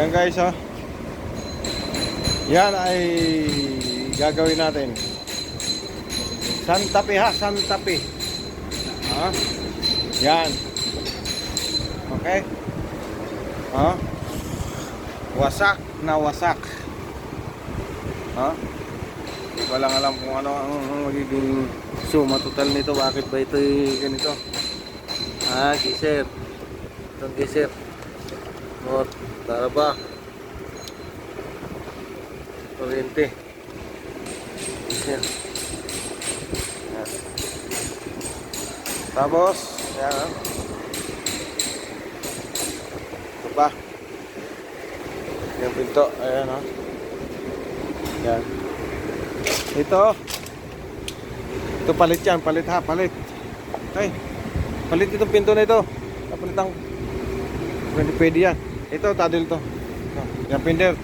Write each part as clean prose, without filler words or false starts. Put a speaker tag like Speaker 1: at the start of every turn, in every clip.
Speaker 1: Yan guys, oh. Yan ay gagawin natin. Santapi ha, santapi. Ha? Yan. Okay? Ha? Wasak na wasak. Ha? Hindi ko lang alam kung ano ang magiging suma total nito. Bakit ba ito ganito? Ah, giser. Itong giser. Not, tara ba? Kuryente. Giser. Yan. Tapos, yan ha. Ito pa. Yung pinto, ayan ha. Yan. Ito. Ito palit yan, palit ha, palit. Okay. Palit itong pinto na ito. Palit ang pwede yan. Ito, tadil to. Yan, pinder.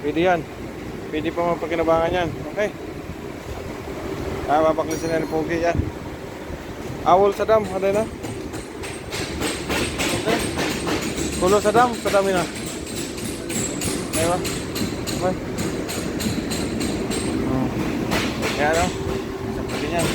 Speaker 1: Pwede yan. Pwede pa mapakinabangan yan. Okay. Mapaklisin na ni Pogi yan. Awol sa dam, ada na. Okay. Kulo sa dam na. Ayo. Okay. Yan o. Sabi niyan.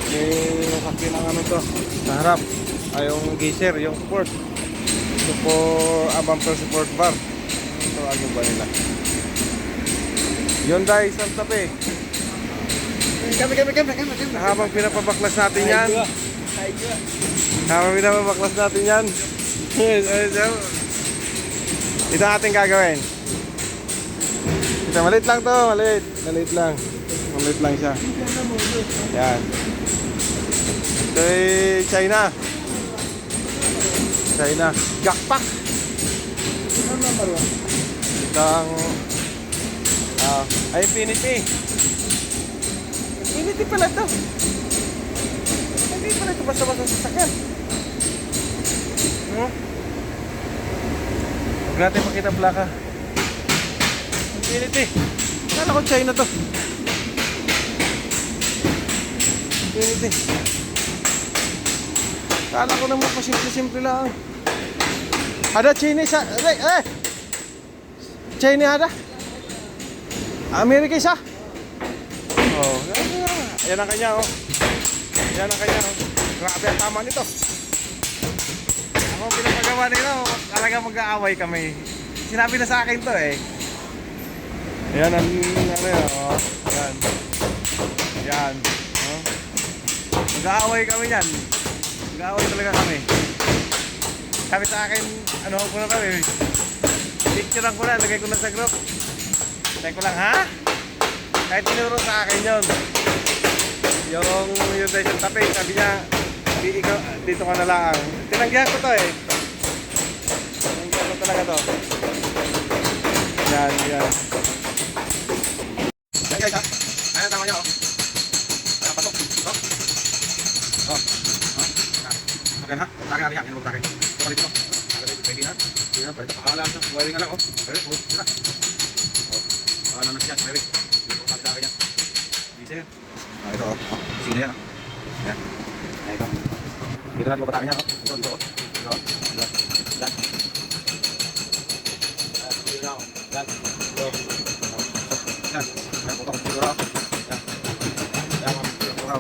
Speaker 1: May nasakyan ng ano to. Sa harap. Ay yung geyser, yung support. Bumper support bar. Ito ano ba nila? Hyundai Santa Fe. Kami. Habang pinapabaklas natin yan. Habang pinapabaklas natin yan. Ito ang ating gagawin. Ito, maliit lang to. Maliit lang. Maliit lang siya. Yan. Ito ay China. Gakpak. Ito ang Infinity. Infinity pala ito. Hindi pala ito basta-basta sasakyan. Huwag natin makita plaka. Infinity. Kala ko China to. Infinity. Kala ko naman pa simple lang. Ada Chinese China ada? Amerika isa? Oh, yan ang kanya oh. Yan ang kanya oh. Grabe ang tama nito. Ako pinapagawa nito, talaga mag-aaway kami. Sinabi na sa akin to eh. Yan ang ano yun oh. Yan. Oh. Mag-aaway kami yan. Mag-aaway talaga kami. Sabi sa akin, ano ko na kami. Picturean ko na, lagay ko na sa group. Sabi ko lang, ha? Kahit tinuro sa akin yun. Yung Santa Fe, sabi niya, dito ka na lang. Tinanggihan ko to eh. Tinanggihan ko talaga to. Yan. Yan guys ha. Ayan tama niya oh. Ayan pasok. Oh. Okay ha. Takin natin yan. Inuwag takin. Palit ito. Pwede na. Pwede. Pahala na. Wiring na lang oh. Pwede. Pwede na. Pahala na siya. Wiring. Palit takin yan. Diesel. Ito oh. Sino yan oh. Ayan. Ito. Dito natin mapatakin yan oh. Ito. Ito. Yan. Yan. Yan. Yan. Putok. Siguro. Yan. Yan. Siguro.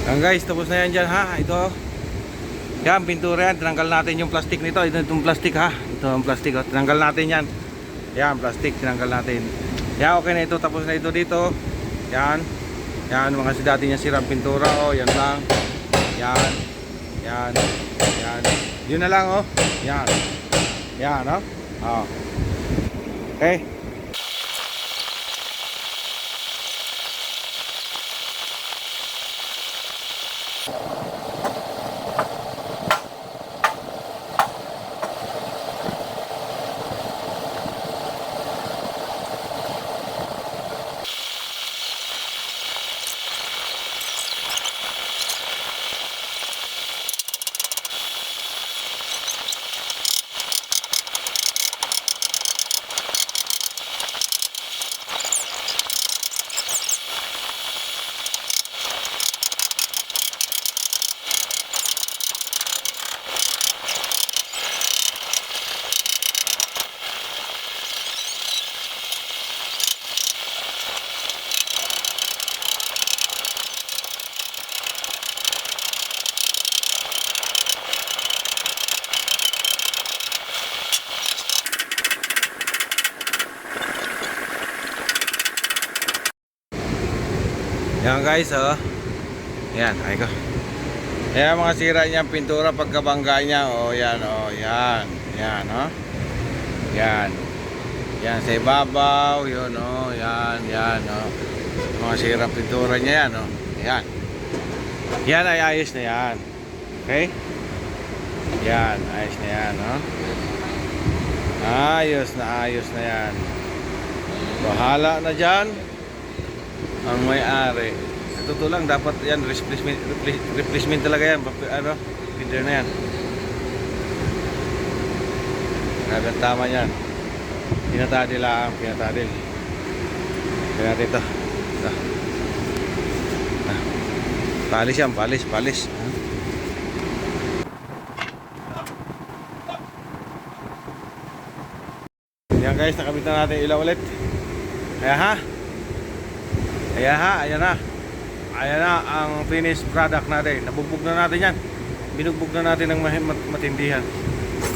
Speaker 1: Yan guys, tapos na yan dyan ha. Ito. Yan, pintura yan. Tinanggal natin yung plastic nito. Ito yung plastic ha. Ito yung plastic. Oh. Tinanggal natin yan. Yan, plastic. Tinanggal natin. Yan, okay na ito. Tapos na ito dito. Yan. Yan, mga dati niya sirang pintura. Oh, yan lang. Yan. Yan. Yan. Yun na lang oh. Yan. Yan oh. Oh. Okay. Yan guys oh. Yan, ay ko. Yan mga sira niya pintura pagkabangga niya oh, yan oh, yan. Yan oh. Yan. Yan sa ibabaw, yun oh, yan, yan oh. Mga sira pintura niya yan oh. Yan. Yan ay ayos na yan. Okay? Yan, ayos na yan oh. Ayos na yan. Bahala na dyan ang may-ari. Totoo lang, dapat yan replacement talaga yan. Ano, filter na yan. Agad tama yan. Pinatadil lang, pinatadil. Kaya natin ito. Ito. Palis yan, palis. Yan guys, nakabit na natin ilaw ulit. Kaya ha? Ayan na ang finished product natin. Nabugbog na natin yan. Binugbog na natin ng matindihan.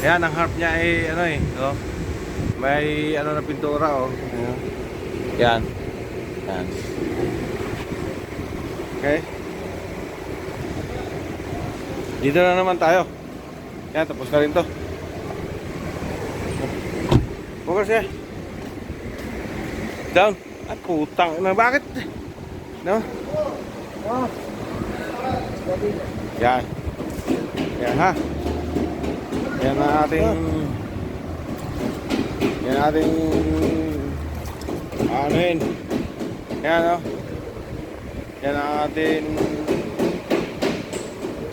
Speaker 1: Ayan, ang harp niya ay ano eh, oh. May ano na pintura oh. Yan. Yan. Okay. Dito na naman tayo. Yan, tapos na rin to. Focus eh. Down. At putang na, bakit? No? Yan. Yan ha. Yan ang ating anuhin. Yan o. Yan ang ating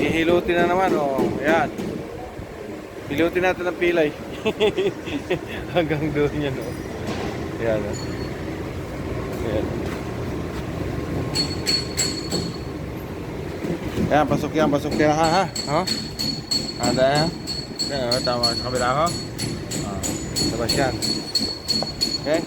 Speaker 1: ihilutin na naman o. Yan. Hilutin natin ang pilay. Hanggang doon yan o. Yan o. Yan. Yan, pasok yan ha. Oh. Ada ya. Yan, tama sa kabila ko. Labas yan. Okay.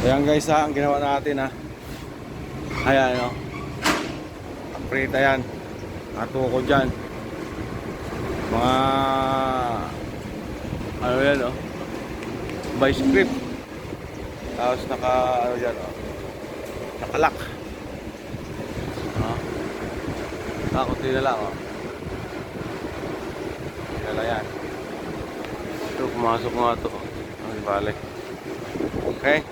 Speaker 1: Ayan guys ha, ang ginawa natin ha. Ayan o. Aprita yan. Natuko dyan. Mga ano yan o. Vice grip. Tapos naka ano dyan o. Nakalak. Kunti na lang o. Kunti na yan. Ito, pumasok nga ito. Di bale. Okay.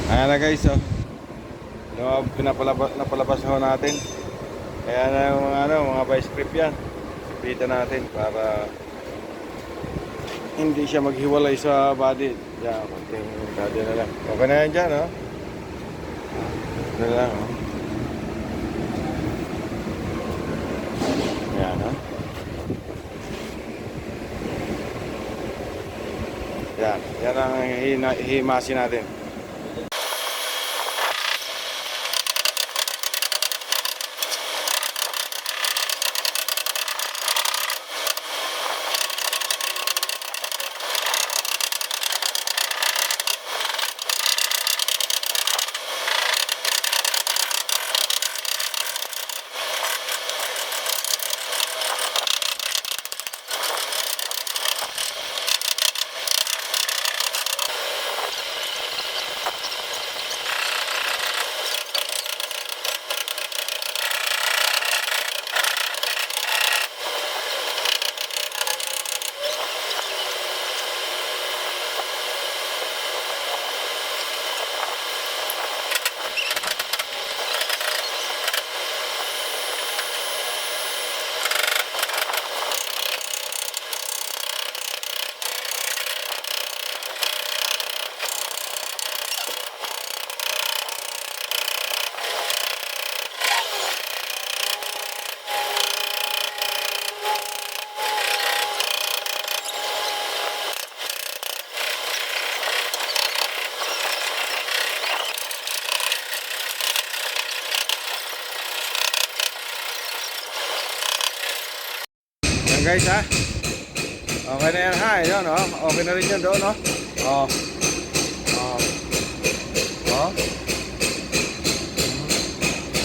Speaker 1: Ayan na guys, oh. Napalabas na ho natin. Kaya na yung mga vice grip yan. Pita natin para hindi siya maghiwalay sa body. Yan, konting body na lang. Okay na yan dyan, oh. Ano lang, oh. Ayan, oh. Yan, yan ang himasin natin. Guys ha, okay na yan ha, yun oh. Okay na rin yun doon oh.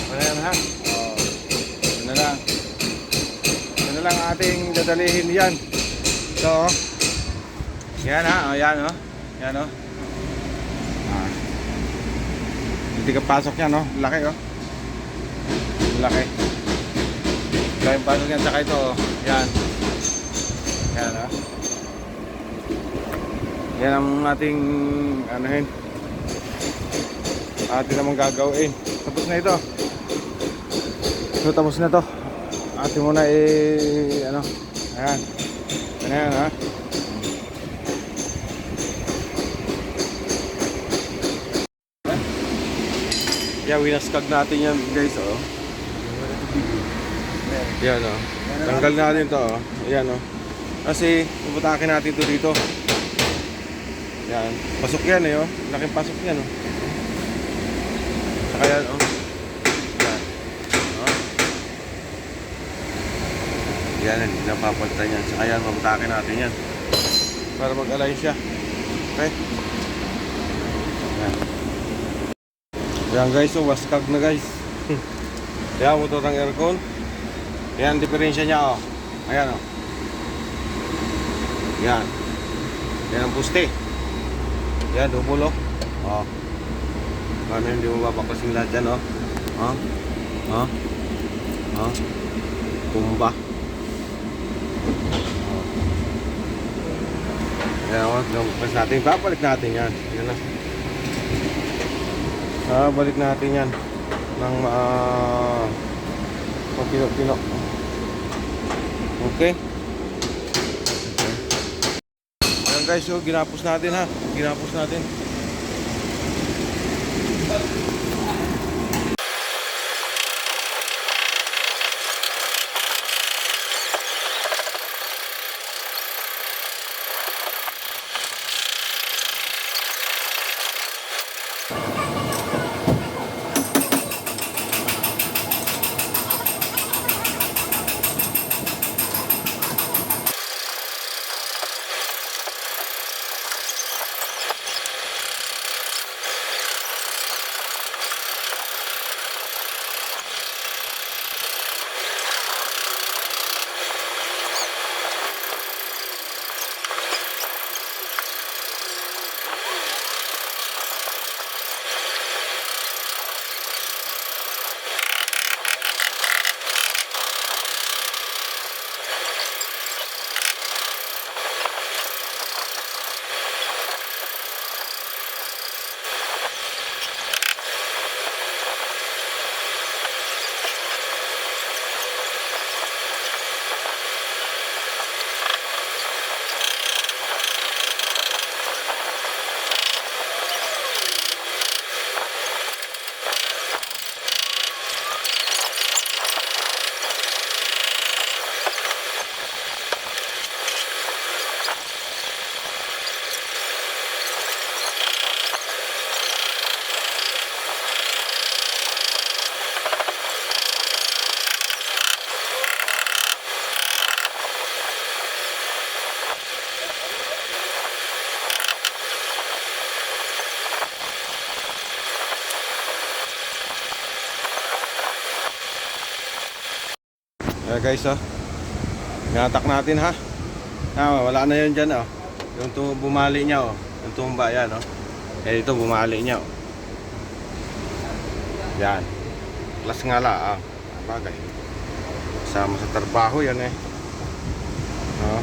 Speaker 1: Okay na yan ha. Yun na lang. Yun na lang ating dadalihin yan. So yan ha, yan oh. Yan oh. Hindi ka pasok yan oh, laki oh. Laki. Laki pasok yan, saka ito oh. Yan. Yan ha. Yan ang ating anuhin. Atin namang gagawin. Tapos na ito. So tapos na to. Atin muna ano. Ayan. Ayan ha. Yeah, winaskag natin yan guys oh. Yan oh. Tanggal natin to oh. Ayan oh. Kasi puputakin natin to dito.
Speaker 2: Yan. Pasok yan eh, oh. Laking pasok yan, oh. Saka yan, oh. Yan. Oh. Yan, hindi na papalitan yan. Saka yan, mamutakin natin yan. Para mag-align siya. Okay? Yan. Yan guys, so waskag na guys. Yan, motor ng aircon. Yan, diferensya niya, oh. Ayan, oh. Yan. Yan ang puste. Yan, double, oh. Oh. Paano hindi mo babaklasing lahat yan, oh. Oh. Oh. Oh. Tumba. Oh. Yan, oh. Lumabas natin. Babalik natin yan. Yan na. Balik natin yan. Ng pino-pino. Okay. Ayan guys, so ginapos natin ha. Ginapos natin. Ayan guys, oh. Inatak natin ha. Wala na yun dyan, oh. Yung bumali niya, oh. Yung tumba, yan, oh. Eh ito bumali niya, oh. Yan. Plus nga lang, bagay. Sama sa trabaho yan eh. Oh.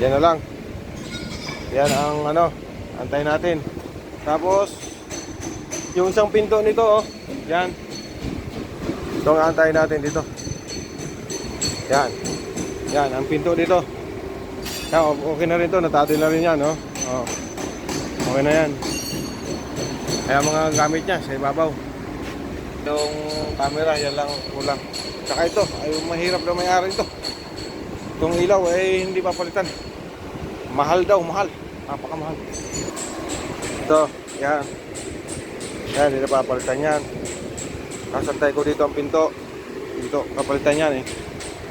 Speaker 2: Yan na lang. Yan ang ano, antay natin. Tapos yung isang pinto nito, oh. Yan. Ito ang antayin natin dito. Yan. Yan ang pinto dito. Yan, okay na rin to, natati na rin yan, oh. Oh. Okay na yan. Kaya mga gamit niya sa ibabaw. Yung camera, yan lang kulang. Saka ito, ay mahirap na may-ari ito. Itong ilaw ay hindi papalitan. Mahal daw, mahal. Napakamahal. Ito, yan. Yan, hindi na papalitan yan. Kasantay ko dito ang pinto. Dito, kapalitan yan eh.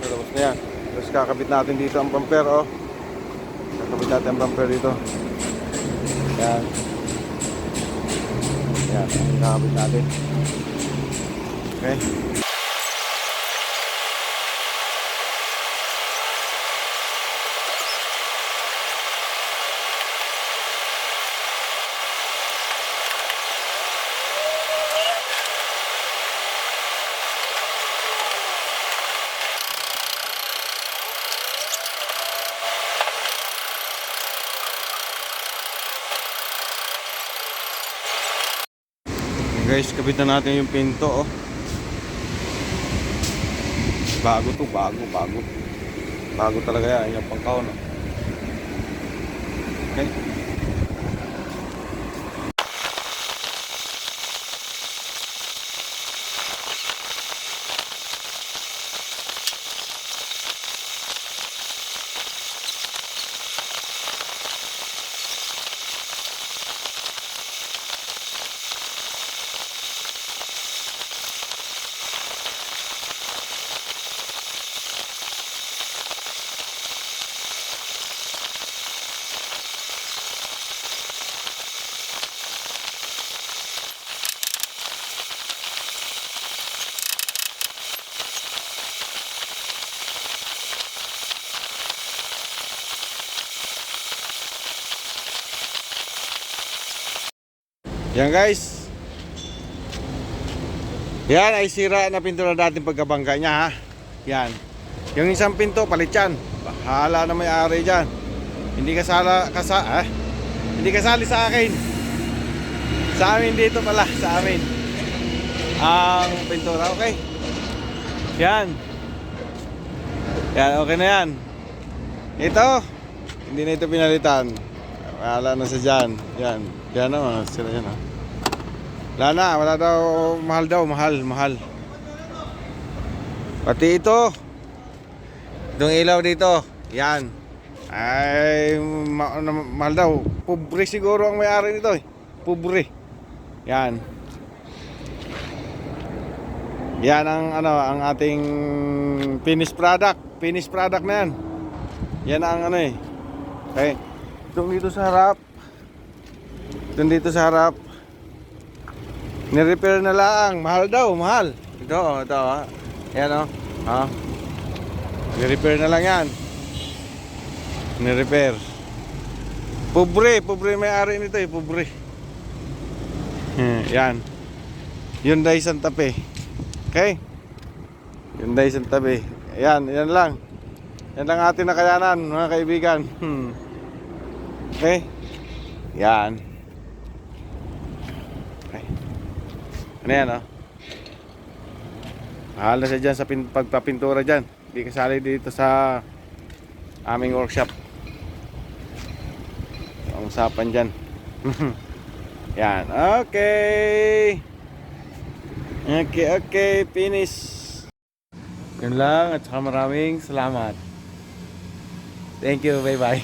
Speaker 2: Tapos na yan. Tapos kakabit natin dito ang bumper, oh. Kakabit natin ang bumper dito. Yan. Yan, kakabit natin. Okay. guys, kabit na natin yung pinto, oh. Bago to, bago. Bago talaga yan, yung pangkaw, no? Okay. Yan guys. Yan ay sira na pinto na dating pagkabangga niya, ha. Yan. Yung isang pinto palit yan. Bahala na may-ari dyan. Hindi hindi kasali sa akin. Sa amin dito pala, sa amin. Ang pintura, okay. Yan. Yan, okay na yan. Ito, hindi na ito pinalitan. Wala na sa dyan. Yan. Yan naman, sila yan, ha. Wala daw, mahal. Pati ito. Itong ilaw dito. Yan. Ay, mahal daw. Pobre siguro ang may-ari nito, eh. Pobre. Yan. Yan ang ating finished product. Finished product na yan. Yan ang Okay. Itong dito sa harap. Ni-repair na lang. Mahal daw, mahal. Ito, ha. Yan, oh. Ha. Ni-repair na lang yan. Ni-repair. Pobre may-ari nito, eh. Pobre. Yan. Hyundai Santa Fe. Okay? Hyundai Santa Fe. Yan lang. Yan lang ating nakayanan, mga kaibigan. Okay? Yan. Okay. Ano yan, oh? Mahal na siya dyan sa pagpapintura dyan. Hindi kasali dito sa aming workshop. Ang usapan dyan. Yan. Okay. Okay. Finish. Yun lang. At saka maraming salamat. Thank you. Bye-bye.